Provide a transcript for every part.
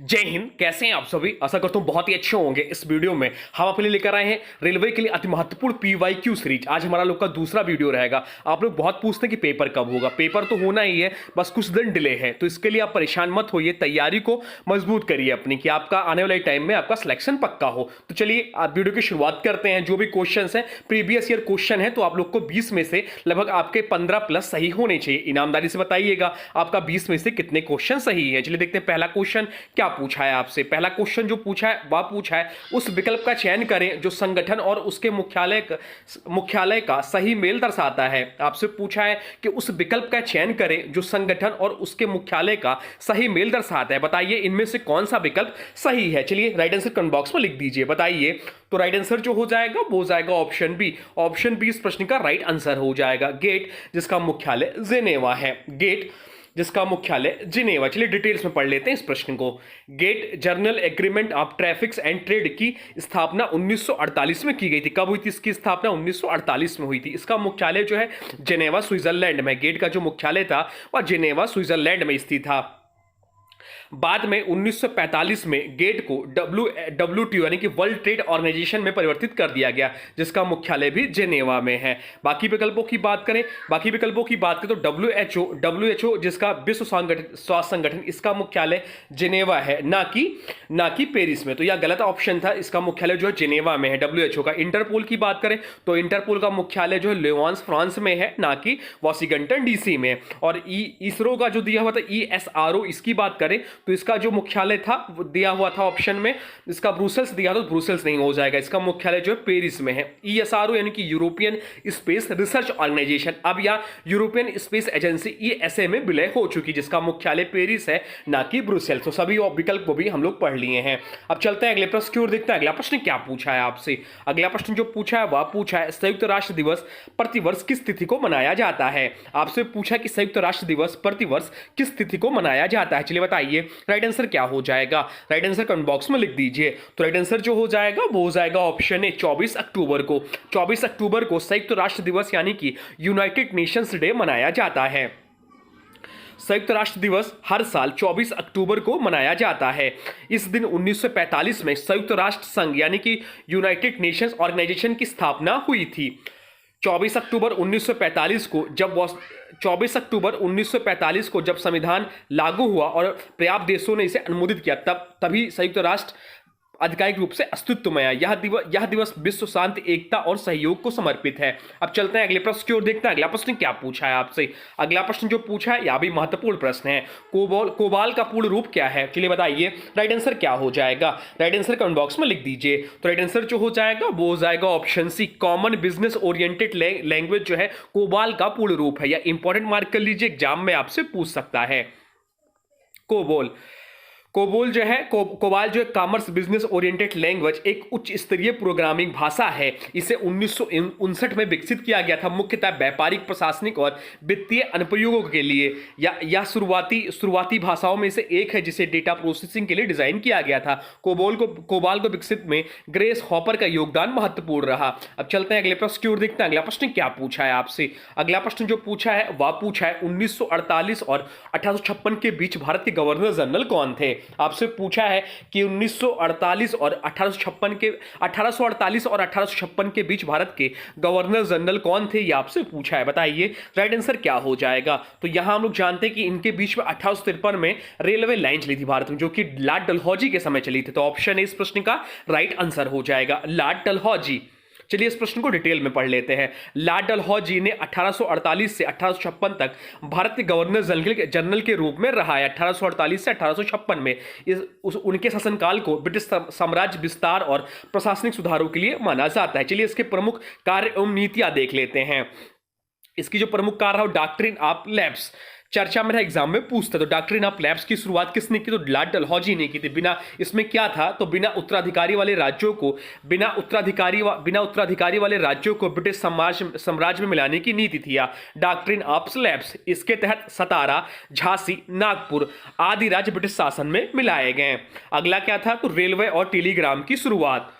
जय हिंद। कैसे हैं आप सभी? आशा करता हूं बहुत ही अच्छे होंगे। इस वीडियो में हम अपने लिए लेकर आए हैं रेलवे के लिए अति महत्वपूर्ण PYQ सीरीज। आज हमारा लोग का दूसरा वीडियो रहेगा। आप लोग बहुत पूछते हैं कि पेपर कब होगा। पेपर तो होना ही है, बस कुछ दिन डिले है, तो इसके लिए आप परेशान मत होइए। तैयारी को मजबूत करिए अपनी, कि आपका आने वाले टाइम में आपका सिलेक्शन पक्का हो। तो चलिए आप वीडियो की शुरुआत करते हैं। जो भी क्वेश्चन है प्रीवियस ईयर क्वेश्चन है, तो आप लोग को 20 में से लगभग आपके 15 प्लस सही होने चाहिए। ईमानदारी से बताइएगा आपका 20 में से कितने क्वेश्चन सही है। चलिए देखते हैं पहला क्वेश्चन क्या पूछा है आपसे। पहला क्वेश्चन जो पूछा है वह पूछा है, उस विकल्प का चयन करें जो संगठन और उसके मुख्यालय का सही मेल दर्शाता है। आपसे पूछा है कि उस विकल्प का चयन करें जो संगठन और उसके मुख्यालय का सही मेल दर्शाता है। बताइए इनमें से कौन सा विकल्प सही है। चलिए राइट आंसर कमेंट बॉक्स में लिख दीजिए। बताइए तो राइट आंसर जो हो जाएगा वो हो जाएगा ऑप्शन बी। ऑप्शन बी इस प्रश्न का राइट आंसर हो जाएगा। गेट जिसका मुख्यालय जिनेवा है। गेट जिसका मुख्यालय जिनेवा। चलिए डिटेल्स में पढ़ लेते हैं इस प्रश्न को। GATT general agreement of tariffs and trade की स्थापना 1948 में की गई थी। कब हुई थी इसकी स्थापना? 1948 में हुई थी। इसका मुख्यालय जो है जिनेवा स्विट्जरलैंड में। गेट का जो मुख्यालय था वह जिनेवा स्विट्जरलैंड में स्थित था। बाद में 1945 में गेट को WTO यानी कि वर्ल्ड ट्रेड ऑर्गेनाइजेशन में परिवर्तित कर दिया गया, जिसका मुख्यालय भी जिनेवा में है। बाकी विकल्पों की बात करें तो WHO जिसका विश्व स्वास्थ्य संगठन, इसका मुख्यालय जिनेवा है, ना कि पेरिस में। तो यह गलत ऑप्शन था। इसका मुख्यालय जो है जिनेवा में है WHO का। इंटरपोल की बात करें तो इंटरपोल का मुख्यालय जो है लेवांस फ्रांस में है, ना कि वाशिंगटन DC में। और इसरो का जो दिया हुआ था ESRO, इसकी बात करें तो इसका जो मुख्यालय था वो दिया हुआ था ऑप्शन में, इसका ब्रुसेल्स दिया तो ब्रुसेल्स नहीं हो जाएगा। इसका मुख्यालय जो है पेरिस में है। ESRO यानी कि यूरोपियन स्पेस रिसर्च ऑर्गेनाइजेशन, अब यह यूरोपियन स्पेस एजेंसी ESA में विलय हो चुकी, जिसका मुख्यालय पेरिस है, ना कि ब्रुसेल्स। तो सभी विकल्प को भी हम लोग पढ़ लिए हैं। अब चलते हैं अगले प्रश्न की ओर। देखते हैं अगला प्रश्न क्या पूछा है आपसे। अगला प्रश्न जो पूछा है वह पूछा है संयुक्त राष्ट्र दिवस प्रतिवर्ष किस तिथि को मनाया जाता है। आपसे पूछा कि संयुक्त राष्ट्र दिवस प्रतिवर्ष किस तिथि को मनाया जाता है। चलिए बताइए राइट आंसर क्या हो जाएगा। राइट आंसर कमेंट बॉक्स में लिख दीजिए। तो राइट आंसर जो हो जाएगा वो हो जाएगा ऑप्शन ए 24 अक्टूबर को। 24 अक्टूबर को संयुक्त राष्ट्र दिवस यानी कि यूनाइटेड नेशंस डे मनाया जाता है। संयुक्त राष्ट्र दिवस हर साल 24 अक्टूबर को मनाया जाता है। इस दिन 1945 में संयुक्त राष्ट्र संघ यानी कि यूनाइटेड नेशंस ऑर्गेनाइजेशन की स्थापना हुई थी। 24 अक्टूबर 1945 को जब संविधान लागू हुआ और पर्याप्त देशों ने इसे अनुमोदित किया, तभी संयुक्त राष्ट्र आधिकारिक रूप से अस्तित्व में आया। यह दिवस विश्व शांति, एकता और सहयोग को समर्पित है। अब चलते हैं अगले प्रश्न की ओर। देखते हैं अगला प्रश्न क्या पूछा है आपसे। अगला प्रश्न जो पूछा है यह भी महत्वपूर्ण प्रश्न है। कोबाल का पूर्ण रूप क्या है। चलिए बताइए राइट आंसर क्या हो जाएगा। राइट आंसर कमेंट बॉक्स में लिख दीजिए। तो राइट आंसर जो हो जाएगा वो हो जाएगा option C, common business oriented language जो है कोबाल का पूर्ण रूप है। या इंपॉर्टेंट मार्क कर लीजिए, एग्जाम में आपसे पूछ सकता है। कोबाल जो है कॉमर्स बिजनेस ओरिएंटेड लैंग्वेज एक उच्च स्तरीय प्रोग्रामिंग भाषा है। इसे 1959 में विकसित किया गया था, मुख्यतः व्यापारिक, प्रशासनिक और वित्तीय अनुप्रयोगों के लिए। यह शुरुआती भाषाओं में से एक है जिसे डेटा प्रोसेसिंग के लिए डिजाइन किया गया था। कोबाल को विकसित में ग्रेस हॉपर का योगदान महत्वपूर्ण रहा। अब चलते हैं अगले प्रश्न की ओर। देखते हैं अगला प्रश्न क्या पूछा है आपसे। अगला प्रश्न जो पूछा है वह पूछा है 1948 और 1856 के बीच भारत के गवर्नर जनरल कौन थे। आपसे पूछा है कि 1948 और 1856 के बीच भारत के गवर्नर जनरल कौन थे, ये आपसे पूछा है। बताइए राइट आंसर क्या हो जाएगा। तो यहां हम लोग जानते हैं कि इनके बीच में 1853 में रेलवे लाइन चली थी भारत में, जो कि लॉर्ड डलहौजी के समय चली थी। तो ऑप्शन ए इस प्रश्न का राइट आंसर हो जाएगा, लॉर्ड डलहौजी। चलिए इस प्रश्न को डिटेल में पढ़ लेते हैं। लॉर्ड डलहौजी ने 1848 से 1856 तक भारत के गवर्नर जनरल के रूप में रहा है। 1848 से 1856 में उनके शासनकाल को ब्रिटिश साम्राज्य विस्तार और प्रशासनिक सुधारों के लिए माना जाता है। चलिए इसके प्रमुख कार्य एवं नीतियां देख लेते हैं। इसकी जो प्रमुख कार्य है डॉक्ट्रिन ऑफ लैप्स, चर्चा में एग्जाम में पूछता। तो डॉक्ट्रिन ऑफ लैप्स की शुरुआत किसने की? तो लॉर्ड डलहौजी ने की थी। इसमें क्या था तो बिना उत्तराधिकारी वाले राज्यों को ब्रिटिश साम्राज्य में मिलाने की नीति थी या डॉक्ट्रिन ऑफ लैप्स। इसके तहत सतारा, झांसी, नागपुर आदि राज्य ब्रिटिश शासन में मिलाए गए। अगला क्या था तो रेलवे और टेलीग्राम की शुरुआत।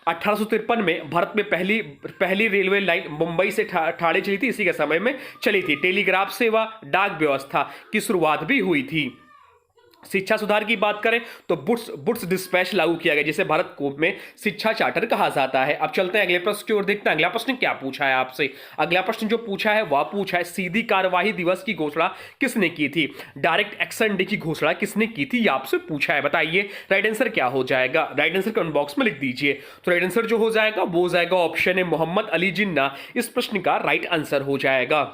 1853 में भारत में पहली रेलवे लाइन मुंबई से ठाणे चली थी, इसी के समय में चली थी। टेलीग्राफ सेवा, डाक व्यवस्था की शुरुआत भी हुई थी। शिक्षा सुधार की बात करें तो बुट्स बुट्स डिस्पैच लागू किया गया, जिसे भारत को में शिक्षा चार्टर कहा जाता है। अब चलते हैं अगले प्रश्न की ओर, देखते हैं अगला प्रश्न क्या पूछा है आपसे। अगला प्रश्न जो पूछा है वह पूछा है सीधी कार्यवाही दिवस की घोषणा किसने की थी, डायरेक्ट एक्शन डे की घोषणा किसने की थी, यह आपसे पूछा है। बताइए राइट आंसर क्या हो जाएगा, राइट आंसर कमेंट बॉक्स में लिख दीजिए। तो राइट आंसर जो हो जाएगा वो हो जाएगा ऑप्शन है मोहम्मद अली जिन्ना, इस प्रश्न का राइट आंसर हो जाएगा।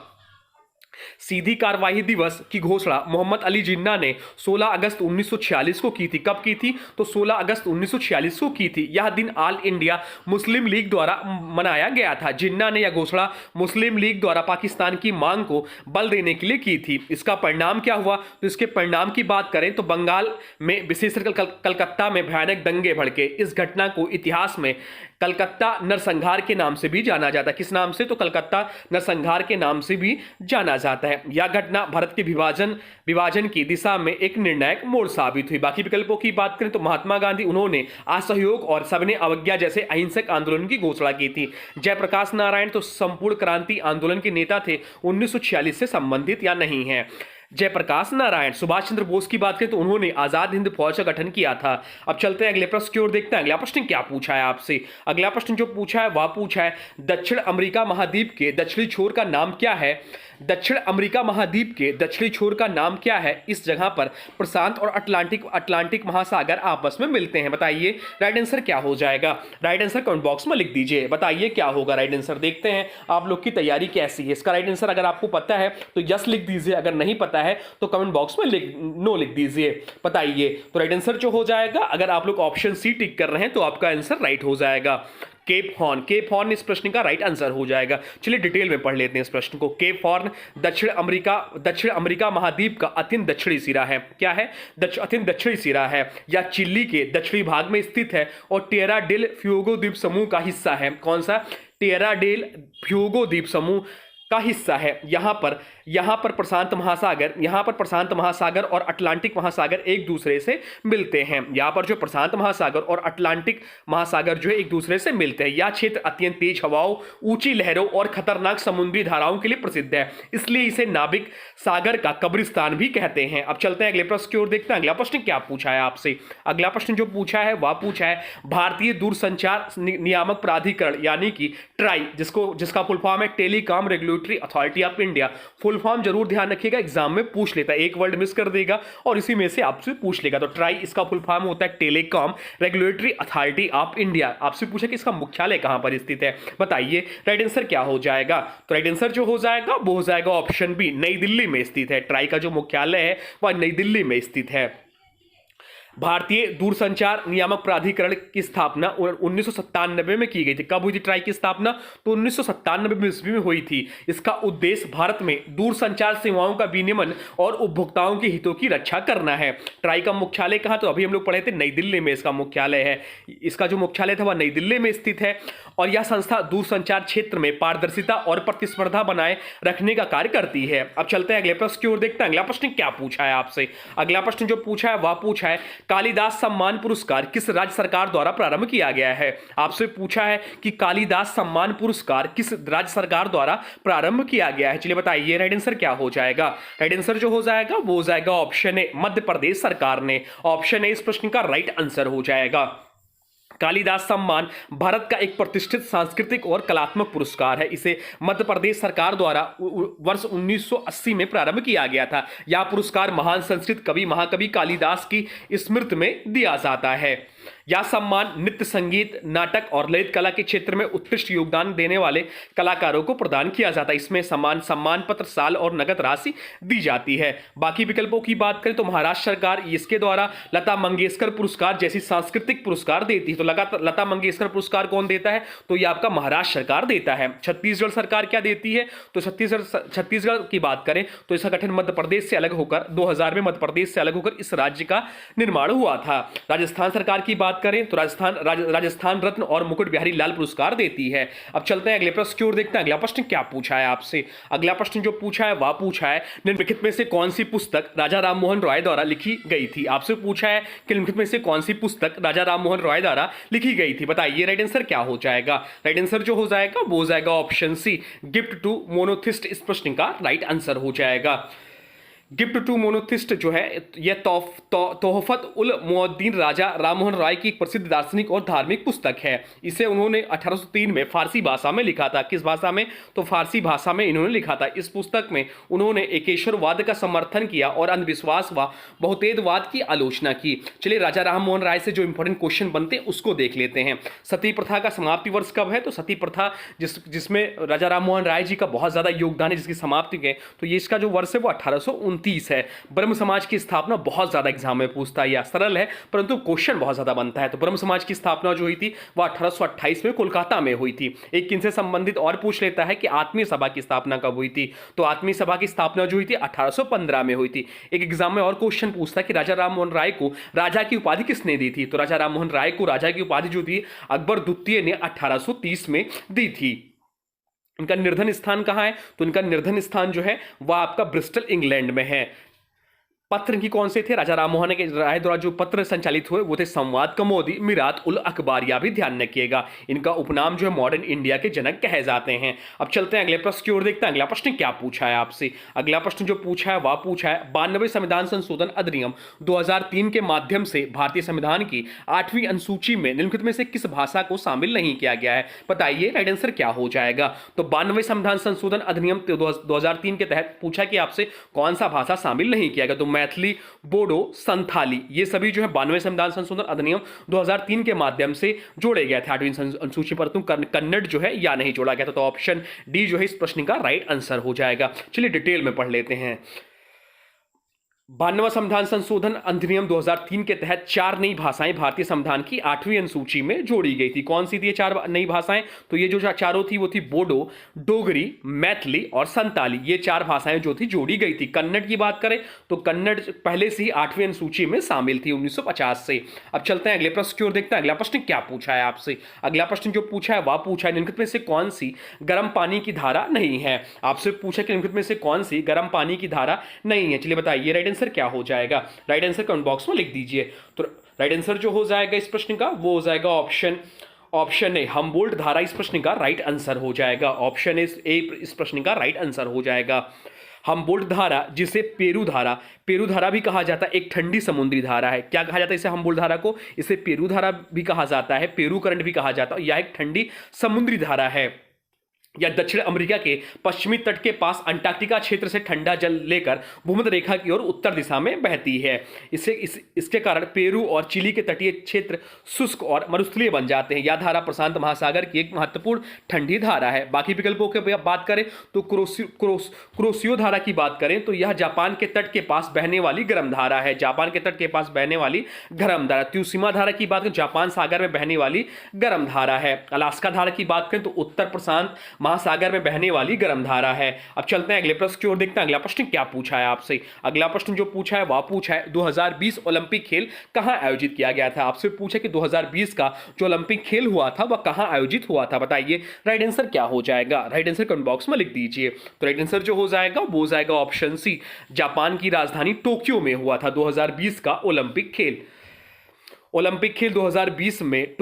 सीधी कार्यवाही दिवस की घोषणा मोहम्मद अली जिन्ना ने 16 अगस्त 1946 को की थी। कब की थी, तो 16 अगस्त 1946 को की थी। यह दिन ऑल इंडिया मुस्लिम लीग द्वारा मनाया गया था। जिन्ना ने यह घोषणा मुस्लिम लीग द्वारा पाकिस्तान की मांग को बल देने के लिए की थी। इसका परिणाम क्या हुआ, तो इसके परिणाम की बात करें तो बंगाल में विशेषकर कलकत्ता में भयानक दंगे भड़के। इस घटना को इतिहास में कलकत्ता नरसंहार के नाम से भी जाना जाता है। किस नाम से, तो कलकत्ता नरसंहार के नाम से भी जाना जाता है। यह घटना भारत के विभाजन की दिशा में एक निर्णायक मोड़ साबित हुई। बाकी विकल्पों की बात करें तो महात्मा गांधी, उन्होंने असहयोग और सबने अवज्ञा जैसे अहिंसक आंदोलन की घोषणा की थी। जयप्रकाश नारायण तो संपूर्ण क्रांति आंदोलन के नेता थे, 1946 से संबंधित या नहीं है। जयप्रकाश नारायण। सुभाष चंद्र बोस की बात करें तो उन्होंने आजाद हिंद फौज का गठन किया था। अब चलते हैं अगले प्रश्न की ओर, देखते हैं अगला प्रश्न क्या पूछा है आपसे। अगला प्रश्न जो पूछा है वह पूछा है दक्षिण अमेरिका महाद्वीप के दक्षिणी छोर का नाम क्या है, दक्षिण अमेरिका महाद्वीप के दक्षिणी छोर का नाम क्या है। इस जगह पर प्रशांत और अटलांटिक महासागर आपस में मिलते हैं। बताइए राइट आंसर क्या हो जाएगा, राइट आंसर कमेंट बॉक्स में लिख दीजिए। बताइए क्या होगा राइट आंसर, देखते हैं आप लोग की तैयारी कैसी है। इसका राइट आंसर अगर आपको पता है तो यस लिख दीजिए, अगर नहीं पता है तो कमेंट बॉक्स में नो लिख दीजिए। बताइए तो राइट आंसर जो हो जाएगा, अगर आप लोग ऑप्शन सी टिक कर रहे हैं तो आपका आंसर राइट हो जाएगा। केप हॉर्न इस प्रश्न का राइट आंसर हो जाएगा। चलिए डिटेल में पढ़ लेते हैं इस प्रश्न को। केप हॉर्न दक्षिण अमेरिका महाद्वीप का अत्यंत दक्षिणी सिरा है। क्या है, अत्यंत दक्षिणी सिरा है। या चिली के दक्षिणी भाग में स्थित है और टेरा डेल फ्यूगो द्वीप समूह का हिस्सा है। कौन सा, टेरा डेल फ्यूगो द्वीप समूह का हिस्सा है। यहां पर प्रशांत महासागर और अटलांटिक महासागर एक दूसरे से मिलते हैं। यहां पर जो प्रशांत महासागर और अटलांटिक महासागर जो है एक दूसरे से मिलते हैं। यह क्षेत्र अत्यंत तेज हवाओं, ऊंची लहरों और खतरनाक समुद्री धाराओं के लिए प्रसिद्ध है, इसलिए इसे नाविक सागर का कब्रिस्तान भी कहते हैं। अब चलते हैं अगले प्रश्न की ओर, देखते हैं अगला प्रश्न क्या पूछा है आपसे। अगला प्रश्न जो पूछा है वह पूछा है भारतीय दूरसंचार नियामक प्राधिकरण यानी कि ट्राई, जिसका फुल फॉर्म है telecom regulatory authority of India. Full form जरूर ध्यान रखिएगा, एग्जाम में पूछ लेता है, एक वर्ड मिस कर देगा और इसी में से आपसे पूछ लेगा। तो ट्राई इसका फुल फॉर्म होता है telecom regulatory authority of India. आपसे पूछा कि इसका मुख्यालय कहां पर स्थित है। बताइए राइट आंसर क्या हो जाएगा, तो राइट आंसर जो हो जाएगा वो हो जाएगा ऑप्शन बी, नई दिल्ली में स्थित है। ट्राई का जो मुख्यालय है वह नई दिल्ली में स्थित है। भारतीय दूरसंचार नियामक प्राधिकरण की स्थापना 1997 में की गई थी। कब हुई थी ट्राई की स्थापना, तो 1997 ईस्वी में हुई थी। इसका उद्देश्य भारत में दूरसंचार सेवाओं का विनियमन और उपभोक्ताओं के हितों की रक्षा करना है। ट्राई का मुख्यालय कहाँ, तो अभी हम लोग पढ़े थे नई दिल्ली में इसका मुख्यालय है। इसका जो मुख्यालय था वह नई दिल्ली में स्थित है और यह संस्था दूरसंचार क्षेत्र में पारदर्शिता और प्रतिस्पर्धा बनाए रखने का कार्य करती है। अब चलते हैं अगले प्रश्न की ओर, देखते हैं अगला प्रश्न क्या पूछा है आपसे। अगला प्रश्न जो पूछा है वह पूछा है कालिदास सम्मान पुरस्कार किस राज्य सरकार द्वारा प्रारंभ किया गया है। आपसे पूछा है कि कालिदास सम्मान पुरस्कार किस राज्य सरकार द्वारा प्रारंभ किया गया है। चलिए बताइए राइट आंसर क्या हो जाएगा। राइट आंसर जो हो जाएगा वो हो जाएगा ऑप्शन ए, मध्य प्रदेश सरकार ने। ऑप्शन ए इस प्रश्न का राइट आंसर हो जाएगा। कालिदास सम्मान भारत का एक प्रतिष्ठित सांस्कृतिक और कलात्मक पुरस्कार है। इसे मध्य प्रदेश सरकार द्वारा वर्ष 1980 में प्रारंभ किया गया था। यह पुरस्कार महान संस्कृत कवि महाकवि कालिदास की स्मृति में दिया जाता है। यह सम्मान नृत्य, संगीत, नाटक और ललित कला के क्षेत्र में उत्कृष्ट योगदान देने वाले कलाकारों को प्रदान किया जाता है। इसमें सम्मान पत्र, साल और नगद राशि दी जाती है। बाकी विकल्पों की बात करें तो महाराष्ट्र सरकार इसके द्वारा लता मंगेशकर पुरस्कार जैसी सांस्कृतिक पुरस्कार देती है। तो लता मंगेशकर पुरस्कार कौन देता है, तो यह आपका महाराष्ट्र सरकार देता है। छत्तीसगढ़ सरकार क्या देती है, तो छत्तीसगढ़ की बात करें तो इसका गठन मध्य प्रदेश से अलग होकर 2000 में मध्य प्रदेश से अलग होकर इस राज्य का निर्माण हुआ था। राजस्थान सरकार की बात करें तो राजस्थान रत्न और मुकुट बिहारी लाल पुरस्कार देती है। अब चलते हैं अगले प्रश्न की ओर, देखते हैं अगला प्रश्न क्या पूछा है आपसे। अगला प्रश्न जो पूछा है वह पूछा है निम्नलिखित में से कौन सी पुस्तक राजा राममोहन रॉय द्वारा लिखी गई थी। आपसे पूछा है कि निम्नलिखित में से कौन सी पुस्तक राजा राममोहन रॉय द्वारा लिखी गई थी। बताइए राइट आंसर क्या हो जाएगा। राइट आंसर जो हो जाएगा वो हो जाएगा option C, gift to monotheist. इस प्रश्न का राइट आंसर हो जाएगा। गिफ्ट टू मोनोथिस्ट जो है यह तोहफत उल मुअद्दीन राजा राममोहन राय की एक प्रसिद्ध दार्शनिक और धार्मिक पुस्तक है। इसे उन्होंने 1803 में फारसी भाषा में लिखा था। किस भाषा में? तो फारसी भाषा में इन्होंने लिखा था। इस पुस्तक में उन्होंने एकेश्वरवाद का समर्थन किया और अंधविश्वास व बहुतेदवाद की आलोचना की। चलिए राजा राममोहन राय से जो इंपॉर्टेंट क्वेश्चन बनते हैं उसको देख लेते हैं। सती प्रथा का समाप्ति वर्ष कब है? तो सती प्रथा जिसमें राजा राममोहन राय जी का बहुत ज्यादा योगदान है, जिसकी समाप्ति है, तो ये इसका जो वर्ष है वो 1829 है। ब्रह्म समाज की स्थापना बहुत ज्यादा एग्जाम में पूछता है, या सरल है परंतु क्वेश्चन बहुत ज्यादा बनता है। तो ब्रह्म समाज की स्थापना जो हुई थी वह 1828 में कोलकाता में हुई थी। एक किनसे संबंधित और पूछ लेता है कि आत्मीय सभा की स्थापना कब हुई थी? तो आत्मीय सभा की स्थापना जो हुई थी 1815 में हुई थी। एक एग्जाम में और क्वेश्चन पूछता है कि राजा राममोहन राय को राजा की उपाधि किसने दी थी? तो राजा राममोहन राय को राजा की उपाधि जो थी अकबर द्वितीय ने 1830 में दी थी। इनका निर्धन स्थान कहां है? तो इनका निर्धन स्थान जो है वह आपका ब्रिस्टल इंग्लैंड में है। पत्र की कौन से थे? राजा राममोहन राय द्वारा जो पत्र संचालित हुए वो थे संवाद कमोदी, मिरात उल अखबारिया भी ध्यान रखिएगा। इनका उपनाम जो है मॉडर्न इंडिया के जनक कहे जाते हैं। अब चलते हैं अगले प्रश्न की ओर, देखते हैं अगला प्रश्न क्या पूछा है आपसे। अगला प्रश्न जो पूछा है वह पूछा है 92वें संविधान संशोधन अधिनियम 2003 के माध्यम से भारतीय संविधान की 8वीं अनुसूची में निम्नलिखित में से किस भाषा को शामिल नहीं किया गया है? बताइए राइट आंसर क्या हो जाएगा। तो 92वें संविधान संशोधन अधिनियम 2003 के तहत पूछा कि आपसे कौन सा भाषा शामिल नहीं किया गया? तो मैथिली, बोडो, संथाली, ये सभी जो है 92वें संविधान संशोधन अधिनियम 2003 के माध्यम से जोड़े गए थे 8वीं अनुसूची पर। कन्नड़ जो है या नहीं जोड़ा गया था। तो ऑप्शन डी जो है इस प्रश्न का राइट आंसर हो जाएगा। चलिए डिटेल में पढ़ लेते हैं। 92वां संविधान संशोधन अधिनियम 2003 के तहत 4 नई भाषाएं भारतीय संविधान की 8वीं अनुसूची में जोड़ी गई थी। कौन सी थी ये 4 नई भाषाएं? तो ये जो चारों थी वो थी बोडो, डोगरी, मैथिली और संताली। ये 4 भाषाएं जो थी जोड़ी गई थी। कन्नड़ की बात करें तो कन्नड़ पहले से ही 8वीं अनुसूची में शामिल थी 1950 से। अब चलते हैं अगले प्रश्न की ओर, देखते हैं अगला प्रश्न क्या पूछा है आपसे। अगला प्रश्न जो पूछा है वह पूछा है निम्नलिखित में से कौन सी गर्म पानी की धारा नहीं है? आपसे पूछा कि निम्नलिखित में से कौन सी गर्म पानी की धारा नहीं है। चलिए बताइए राइट आंसर क्या हो जाएगा। राइट आंसर कमेंट बॉक्स में लिख दीजिए। तो राइट आंसर जो हो जाएगा इस प्रश्न का वो हो जाएगा ऑप्शन ए, हम्बोल्ट धारा इस प्रश्न का राइट आंसर हो जाएगा। ऑप्शन ए इस प्रश्न का राइट आंसर हो जाएगा। हम्बोल्ट धारा, जिसे पेरू धारा भी कहा जाता है, एक ठंडी समुद्री धारा है। क्या कहा जाता है इसे? हम्बोल्ट धारा को इसे पेरू धारा भी कहा जाता है, पेरू करंट भी कहा जाता है। यह एक ठंडी समुद्री धारा है। या दक्षिण अमेरिका के पश्चिमी तट के पास अंटार्कटिका क्षेत्र से ठंडा जल लेकर भूमध्य रेखा की ओर उत्तर दिशा में बहती है। इसके कारण पेरू और चिली के तटीय क्षेत्र शुष्क और मरुस्थलीय बन जाते हैं। यह धारा प्रशांत महासागर की एक महत्वपूर्ण ठंडी धारा है। बाकी विकल्पों की बात करें तो कुरोशियो धारा की बात करें तो यह जापान के तट के पास बहने वाली गर्म धारा है। जापान के तट के पास बहने वाली गर्म धारा। त्सुशिमा धारा की बात करें जापान सागर में बहने वाली गर्म धारा है। अलास्का धारा की बात करें तो उत्तर प्रशांत महासागर में बहने वाली गर्म धारा है। अब चलते हैं अगले प्रश्न की ओर, देखते हैं अगला प्रश्न क्या पूछा है आपसे। अगला प्रश्न जो पूछा है वह पूछा है 2020 ओलंपिक खेल कहां आयोजित किया गया था? आपसे पूछा कि 2020 का जो ओलंपिक खेल हुआ था वह कहां आयोजित हुआ था? बताइए राइट आंसर क्या हो जाएगा। राइट आंसर कमेंट बॉक्स में लिख दीजिए। तो राइट आंसर जो हो जाएगा वो हो जाएगा ऑप्शन सी, जापान की राजधानी टोक्यो में हुआ था 2020 का ओलंपिक खेल। ओलंपिक खेल 2020 में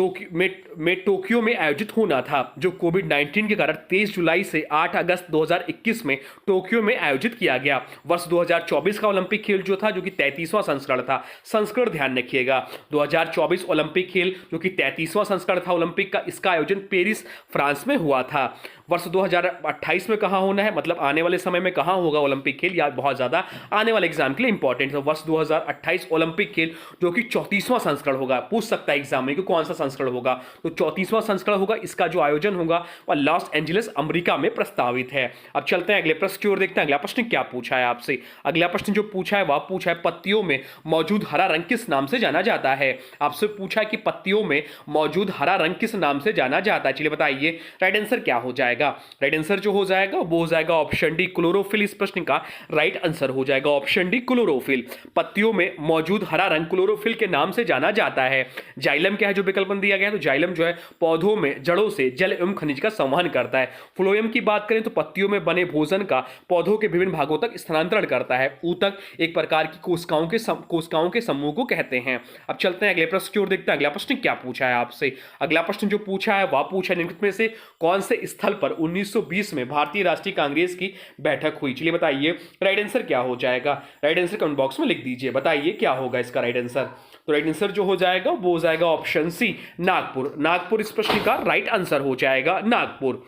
टोक्यो में आयोजित होना था, जो कोविड-19 के कारण 23 जुलाई से 8 अगस्त 2021 में टोक्यो में आयोजित किया गया। वर्ष 2024 का ओलंपिक खेल जो था, जो कि 33वां संस्करण था, संस्करण ध्यान रखिएगा, 2024 ओलंपिक खेल जो कि 33वां संस्करण था ओलंपिक का, इसका आयोजन पेरिस फ्रांस में हुआ था। वर्ष 2028 में कहाँ होना है, मतलब आने वाले समय में कहाँ होगा ओलंपिक खेल, या बहुत ज्यादा आने वाले एग्जाम के लिए इंपॉर्टेंट है। वर्ष 2028 ओलंपिक खेल जो कि 34वां संस्करण होगा, पूछ सकता है एग्जाम में कि कौन सा संस्करण होगा, तो 34वां संस्करण होगा। इसका जो आयोजन होगा वह लॉस एंजलिस अमेरिका में प्रस्तावित है। अब चलते हैं अगले प्रश्न की ओर, देखते हैं अगला प्रश्न क्या पूछा है आपसे। अगला प्रश्न जो पूछा है वह पूछा है पत्तियों में मौजूद हरा रंग किस नाम से जाना जाता है। आपसे पूछा है कि पत्तियों में मौजूद हरा रंग किस नाम से जाना जाता है। चलिए बताइए राइट आंसर क्या हो जाएगा। राइट आंसर जो हो जाएगा वो हो जाएगा ऑप्शन डी, क्लोरोफिल। इस प्रश्न का राइट आंसर हो जाएगा ऑप्शन डी, क्लोरोफिल। पत्तियों में मौजूद हरा रंग क्लोरोफिल के नाम से जाना जाता जाता है। जाइलम क्या है जो विकल्प दिया गया है, तो जाइलम जो है पौधों में जड़ों से जल एवं खनिज का संवहन करता है। फ्लोएम की बात करें तो पत्तियों में बने भोजन का पौधों के विभिन्न भागों तक स्थानांतरण करता है। ऊतक एक प्रकार की कोशिकाओं के समूह को कहते हैं। अब चलते हैं अगले प्रश्न की ओर, देखते हैं अगला प्रश्न क्या पूछा है आपसे। अगला प्रश्न जो पूछा है वह पूछा है निम्नलिखित में से कौन से स्थल पर 1920 में भारतीय राष्ट्रीय कांग्रेस की बैठक हुई। चलिए बताइए राइट आंसर क्या हो जाएगा, राइट आंसर कमेंट बॉक्स में लिख दीजिए, बताइए क्या होगा इसका राइट आंसर। तो राइट आंसर जो हो जाएगा वो हो जाएगा ऑप्शन सी, नागपुर। नागपुर इस प्रश्न का राइट आंसर हो जाएगा, नागपुर।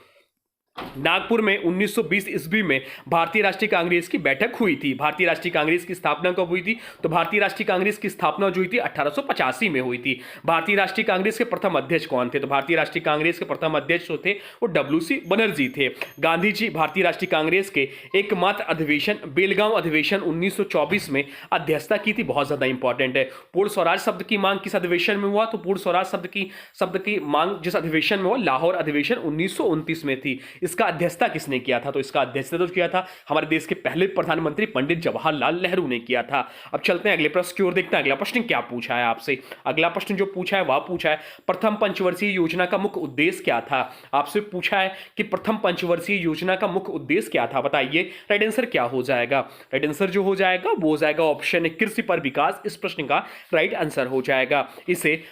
नागपुर में 1920 ईस्वी में भारतीय राष्ट्रीय कांग्रेस की बैठक हुई थी। भारतीय राष्ट्रीय कांग्रेस की स्थापना कब हुई थी, तो भारतीय राष्ट्रीय कांग्रेस की स्थापना जो हुई थी 1885 में हुई थी। भारतीय राष्ट्रीय कांग्रेस के प्रथम अध्यक्ष कौन थे, तो भारतीय राष्ट्रीय कांग्रेस के प्रथम अध्यक्ष जो थे वो WC बनर्जी थे। गांधी जी भारतीय राष्ट्रीय कांग्रेस के एकमात्र अधिवेशन बेलगांव अधिवेशन 1924 में अध्यक्षता की थी। बहुत ज्यादा इंपॉर्टेंट है। पूर्ण स्वराज शब्द की मांग किस अधिवेशन में हुआ, तो पूर्ण स्वराज शब्द की मांग जिस अधिवेशन में हुआ लाहौर अधिवेशन 1929 में थी। इसका अध्यक्षता किसने किया था, तो इसका अध्यक्षता तो किया था हमारे देश के पहले प्रधानमंत्री पंडित जवाहरलाल नेहरू ने किया था। अब चलते हैं अगले प्रश्न की ओर, देखते हैं अगला प्रश्न क्या पूछा है आपसे। अगला प्रश्न जो पूछा है वह पूछा है प्रथम पंचवर्षीय योजना का मुख्य उद्देश्य क्या था। आपसे पूछा है कि प्रथम पंचवर्षीय योजना का मुख्य उद्देश्य क्या था, बताइए राइट आंसर क्या हो जाएगा। राइट आंसर जो हो जाएगा वो हो जाएगा ऑप्शन है कृषि पर विकास। इस प्रश्न का राइट आंसर हो जाएगा इसे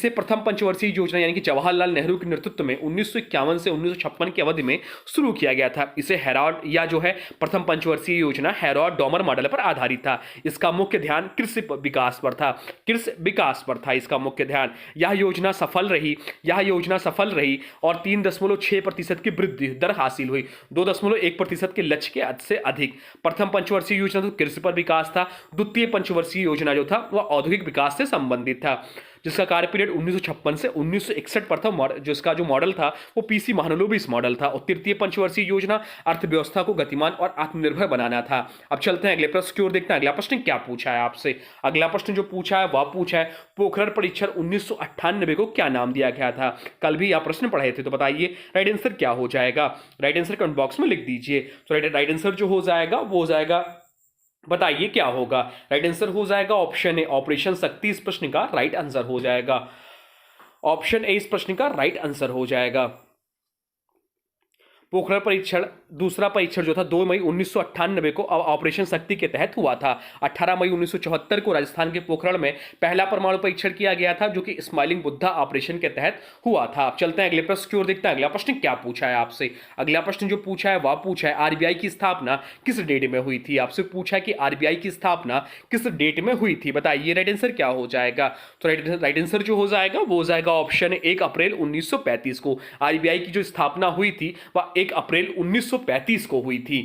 प्रथम पंचवर्षीय योजना यानी कि जवाहरलाल नेहरू के नेतृत्व में 1951 से 1956 की अवधि में शुरू किया गया था। इसे हेरॉड या जो है प्रथम पंचवर्षीय योजना हेरॉड डॉमर मॉडल पर आधारित था। इसका मुख्य ध्यान कृषि विकास पर था इसका मुख्य ध्यान। यह योजना सफल रही और 3.6% की वृद्धि दर हासिल हुई, 2.1% के लक्ष्य के से अधिक। प्रथम पंचवर्षीय योजना तो कृषि पर विकास था। द्वितीय पंचवर्षीय योजना जो था वह औद्योगिक विकास से संबंधित था, जिसका कार्य पीरियड 1956 से 1961 पर था। जिसका जो मॉडल था वो पीसी महालनोबिस मॉडल था। और तृतीय पंचवर्षीय योजना अर्थव्यवस्था को गतिमान और आत्मनिर्भर बनाना था। अब चलते हैं अगले प्रश्न की ओर, देखते हैं अगला प्रश्न क्या पूछा है आपसे। अगला प्रश्न जो पूछा है वह पूछा है पोखरण परीक्षण 1998 को क्या नाम दिया गया था। कल भी आप प्रश्न पढ़े थे, तो बताइए राइट आंसर क्या हो जाएगा। राइट आंसर कमेंट बॉक्स में लिख दीजिए। तो राइट आंसर जो हो जाएगा वो हो जाएगा, बताइए क्या होगा। राइट आंसर हो जाएगा ऑप्शन ए ऑपरेशन शक्ति। इस प्रश्न का राइट आंसर हो जाएगा ऑप्शन ए, इस प्रश्न का राइट आंसर हो जाएगा। पोखरण परीक्षण दूसरा परीक्षण जो था 2 मई 1998 को ऑपरेशन शक्ति के तहत हुआ था। 18 मई 1974 को राजस्थान के पोखरण में पहला परमाणु परीक्षण किया गया था, जो कि स्माइलिंग बुद्धा ऑपरेशन के तहत हुआ था। अब चलते हैं अगले प्रश्न की ओर, देखते हैं अगला प्रश्न क्या पूछा है आपसे। अगला प्रश्न जो पूछा है वह पूछा है आरबीआई की स्थापना किस डेट में हुई थी। आपसे पूछा है कि आरबीआई की स्थापना किस डेट में हुई थी, बताइए राइट आंसर क्या हो जाएगा। तो राइट आंसर जो हो जाएगा वो हो जाएगा ऑप्शन 1 अप्रैल 1935 को। आरबीआई की जो स्थापना हुई थी वह 1 अप्रैल 1935 को हुई थी।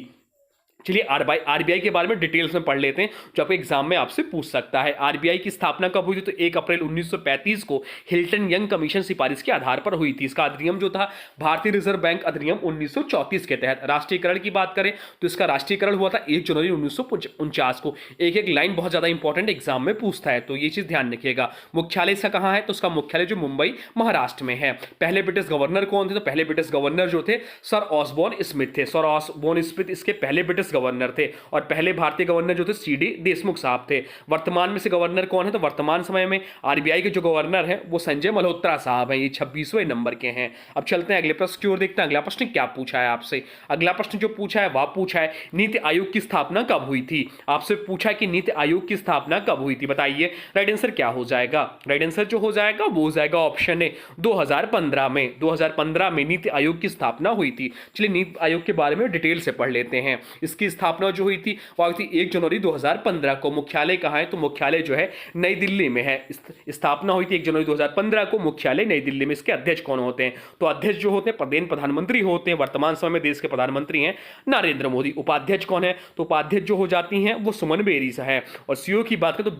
चलिए आरबीआई के बारे में डिटेल्स में पढ़ लेते हैं, जो आपके एग्जाम में आपसे पूछ सकता है। आरबीआई की स्थापना कब हुई थी, तो 1 अप्रैल 1935 को हिल्टन यंग कमीशन सिफारिश के आधार पर हुई थी। इसका अधिनियम जो था भारतीय रिजर्व बैंक अधिनियम 1934 के तहत। राष्ट्रीयकरण की बात करें तो इसका राष्ट्रीयकरण हुआ था 1 जनवरी 1949 को। एक लाइन बहुत ज्यादा इंपॉर्टेंट एग्जाम में पूछता है, तो ये चीज ध्यान रखिएगा। मुख्यालय इसका कहां है, तो उसका मुख्यालय जो मुंबई महाराष्ट्र में है। पहले ब्रिटिश गवर्नर कौन थे, तो पहले ब्रिटिश गवर्नर जो थे सर ऑसबॉर्न स्मिथ थे। सर ऑसबॉर्न स्मिथ इसके पहले ब्रिटिश गवर्नर थे। और पहले भारतीय गवर्नर जो थे सीडी देशमुख साहब थे। वर्तमान में से गवर्नर कौन है, तो वर्तमान समय में आरबीआई के जो गवर्नर हैं वो संजय मल्होत्रा साहब हैं। ये 26वें नंबर के हैं। अब चलते हैं अगले प्रश्न की ओर, देखते हैं अगला प्रश्न क्या पूछा है आपसे। अगला प्रश्न जो पूछा है वह पूछा है नीति आयोग की स्थापना कब हुई थी। आपसे पूछा है कि नीति आयोग की स्थापना कब हुई थी, बताइए राइट आंसर क्या हो जाएगा। राइट आंसर जो हो जाएगा वो हो जाएगा ऑप्शन ए 2015 में। 2015 में नीति आयोग की स्थापना हुई थी। चलिए नीति आयोग के बारे में डिटेल से पढ़ लेते हैं। इसकी स्थापना जो हुई थी वो हुई थी 1 जनवरी 2015 को। मुख्यालय कहां है, तो मुख्यालय जो है नई दिल्ली में है। स्थापना हुई थी 1 जनवरी 2015 को। मुख्यालय नई दिल्ली में। इसके अध्यक्ष कौन होते हैं, तो अध्यक्ष जो होते हैं प्रधानमंत्री होते हैं। वर्तमान समय में देश के प्रधानमंत्री हैं नरेंद्र मोदी। उपाध्यक्ष कौन है, तो उपाध्यक्ष जो हो जाती हैं वो सुमन बेरी है। और सीईओ की बात करें तो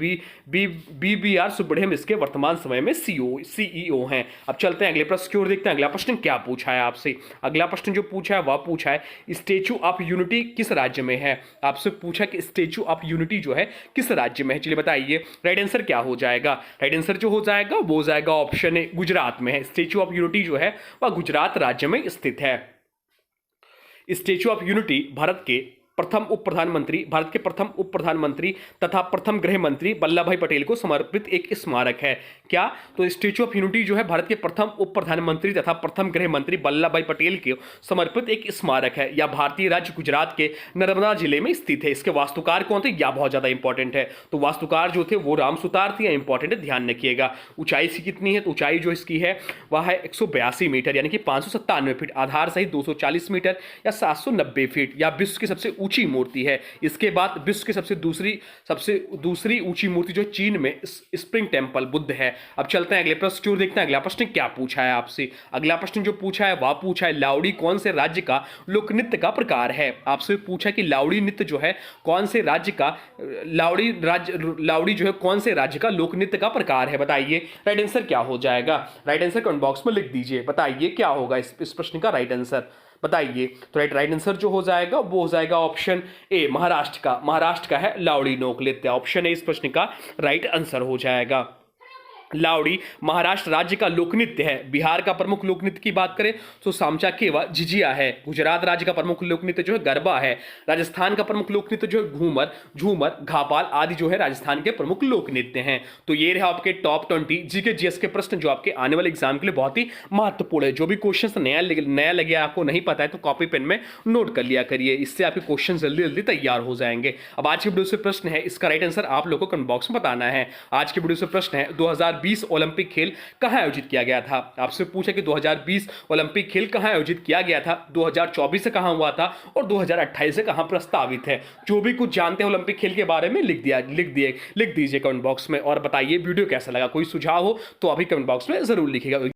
BBR सुब्रह्मण्यम इसके वर्तमान समय में सीईओ हैं। अब चलते हैं अगले प्रश्न की ओर, देखते हैं अगला प्रश्न क्या पूछा है आपसे। अगला प्रश्न जो पूछा है वह पूछा है स्टैच्यू ऑफ यूनिटी किस राज्य में है। आपसे पूछा कि स्टैच्यू ऑफ यूनिटी जो है किस राज्य में है। चलिए बताइए राइट आंसर क्या हो जाएगा। राइट आंसर जो हो जाएगा वो हो जाएगा ऑप्शन ए गुजरात में है। स्टैच्यू ऑफ यूनिटी जो है वह गुजरात राज्य में स्थित है। स्टैच्यू ऑफ यूनिटी भारत के प्रथम उप प्रधानमंत्री, भारत के प्रथम उप प्रधानमंत्री तथा प्रथम गृह मंत्री वल्लभ भाई पटेल को समर्पित एक स्मारक है। क्या? तो स्टैच्यू ऑफ यूनिटी जो है भारत के प्रथम उप प्रधानमंत्री तथा प्रथम गृह मंत्री वल्लभ भाई पटेल के समर्पित एक स्मारक है। यह भारतीय राज्य गुजरात के नर्मदा जिले में स्थित है। इसके वास्तुकार कौन थे? यह बहुत ज्यादा इंपॉर्टेंट है। तो वास्तुकार जो थे वो राम सुतार थे। इंपॉर्टेंट है, ध्यान रखिएगा। ऊंचाई इसकी कितनी है? तो ऊंचाई जो इसकी है वह है 182 मीटर यानी कि 597 फीट, आधार सहित 240 मीटर या 790 फीट। या विश्व की सबसे ऊंची मूर्ति है। इसके बाद विश्व की सबसे दूसरी ऊंची मूर्ति जो चीन में स्प्रिंग टेम्पल बुद्ध है। अब चलते हैं अगले प्रश्न की ओर, देखते हैं अगला प्रश्न क्या पूछा है आपसे। अगला प्रश्न जो पूछा है वह पूछा है लावड़ी कौन से राज्य का लोक नृत्य का प्रकार है। आपसे पूछा कि लावड़ी नृत्य जो है कौन से राज्य का लावड़ी जो है कौन से राज्य का लोक नृत्य का प्रकार है, बताइए। राइट आंसर क्या हो जाएगा? राइट आंसर कमेंट बॉक्स में लिख दीजिए, बताइए क्या होगा इस प्रश्न का राइट आंसर, बताइए। तो राइट आंसर जो हो जाएगा वो हो जाएगा ऑप्शन ए, महाराष्ट्र का है लावड़ी लोक नृत्य। ऑप्शन ए इस प्रश्न का राइट आंसर हो जाएगा। लावड़ी महाराष्ट्र राज्य का लोक नृत्य है। बिहार का प्रमुख लोक नृत्य की बात करें तो सामचा केवा झिझिया है। गुजरात राज्य का प्रमुख लोक नृत्य जो है गरबा है। राजस्थान का प्रमुख लोक नृत्य जो है घूमर, झूमर, घापाल आदि जो है राजस्थान के प्रमुख लोक नृत्य हैं। तो ये रहे आपके टॉप 20 जीके जीएस के प्रश्न जो आपके आने वाले एग्जाम के लिए बहुत ही महत्वपूर्ण है। जो भी क्वेश्चन नया लगे, आपको नहीं पता है तो कॉपी पेन में नोट कर लिया करिए, इससे आपके क्वेश्चन जल्दी जल्दी तैयार हो जाएंगे। अब आज की वीडियो से प्रश्न है, इसका राइट आंसर आप लोगों को कमेंट बॉक्स में बताना है। आज की वीडियो से प्रश्न है 2020 ओलंपिक खेल कहां आयोजित किया गया था। आपसे पूछा कि 2020 ओलंपिक खेल कहां आयोजित किया गया था, 2024 से कहां हुआ था और 2028 से कहां प्रस्तावित है। जो भी कुछ जानते हैं ओलंपिक खेल के बारे में लिख दीजिए कमेंट बॉक्स में और बताइए वीडियो कैसा लगा। कोई सुझाव हो तो अभी कमेंट बॉक्स में जरूर लिखिएगा।